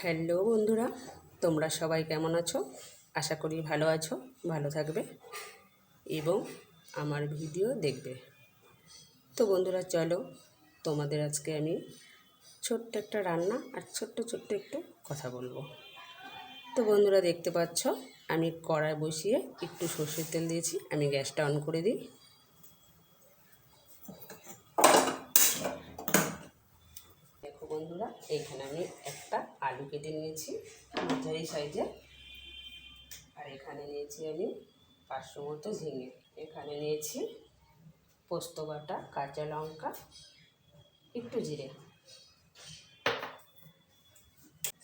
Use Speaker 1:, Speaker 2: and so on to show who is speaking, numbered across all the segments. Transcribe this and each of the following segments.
Speaker 1: Hello বন্ধুরা, তোমরা সবাই কেমন আছো? আশা করি ভালো আছো, ভালো থাকবে এবং আমার ভিডিও দেখবে। তো বন্ধুরা চলো, তোমাদের আজকে আমি ছোট্ট একটা রান্না আর ছোট্ট একটু কথা বলবো। তো বন্ধুরা দেখতে পাচ্ছ, আমি কড়াই বসিয়ে একটু সর্ষের তেল দিয়েছি। আমি গ্যাসটা অন করে দিই। দেখো বন্ধুরা, এইখানে আমি একটা আলু কেটে নিয়েছি মাঝারি সাইজে, আর এখানে নিয়েছি আমি 500 মতো ঝিঙে। এখানে নিয়েছি পোস্ত বাটা, কাঁচা লঙ্কা, একটু জিরে।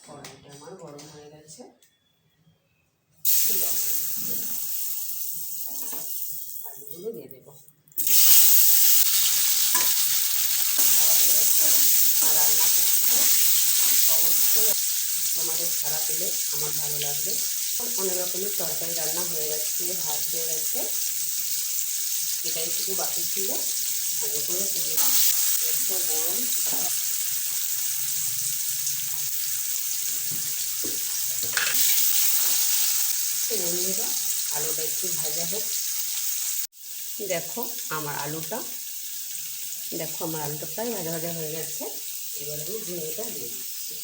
Speaker 1: কড়াইটা আমার গরম হয়ে গেছে। আলুগুলো দিয়ে দেবো। আর রান্না করতে অবশ্যই তোমাদের সারা পেলে আমার ভালো লাগবে। অনেক রকমের তরকারি রান্না হয়ে গেছে, ভাত হয়ে গেছে, এটা একটু বাকি ছিল, ভালো করে তুলে একটু গরম। তো বন্ধুরা, আলুটা একটু ভাজা হোক। দেখো আমার আলুটা প্রায় ভাজা ভাজা হয়ে গেছে। এবার আমি ঝিঙেটা দিয়ে দিচ্ছি।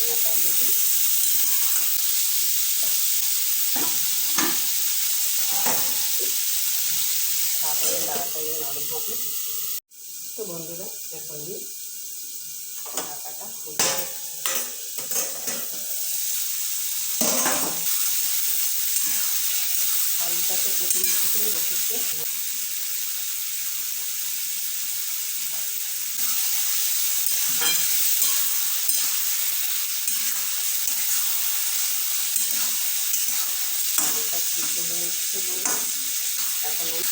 Speaker 1: মোটামুটি তারপরে তাড়াতাড়ি নরম হবে। তো বন্ধুরা, এখন আমি ঢাকাটা খুলব। আলুটাকে প্রথম থেকে রেখেছে। আলুটা সিদ্ধ হয়ে এসছে বলে এখন আমি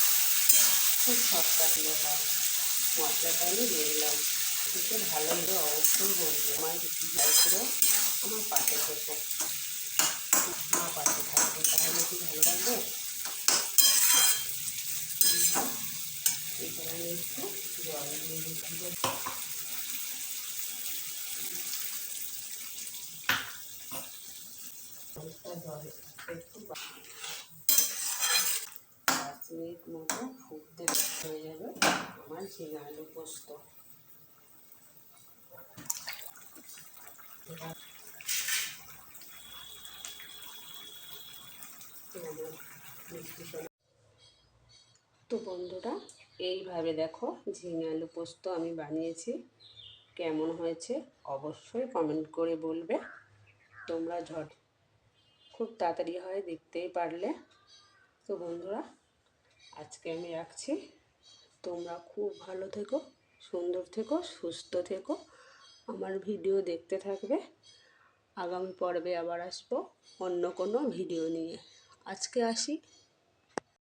Speaker 1: খুব শর্টকাট হয় মশলাটা আমি দিয়ে দিলাম। খেতে ভালো হলে অবশ্যই বলবে। আমার কিছু যাই করে আমার পাশে থেকো, আমার পাশে থাকবে, তাহলে কি ভালো লাগবে। এখানে আমি একটু জল দিয়ে দিচ্ছি। জল একটু 5 মিনিট মতো ফুটতে হয়ে যাবে আমার ঝিঙে আলু পোস্ত। তো বন্ধুরা, এইভাবে দেখো ঝিঙে আলু পোস্ত আমি বানিয়েছি। কেমন হয়েছে অবশ্যই কমেন্ট করে বলবে। তোমরা খুব তাড়াতাড়ি হয়, দেখতেই পারলে। তো বন্ধুরা, আজকে আমি রাখছি। তোমরা খুব ভালো থেকো, সুন্দর থেকো, সুস্থ থেকো, আমার ভিডিও দেখতে থাকবে। আগামী পর্বে আবার আসবো অন্য কোনো ভিডিও নিয়ে। আজকে আসি।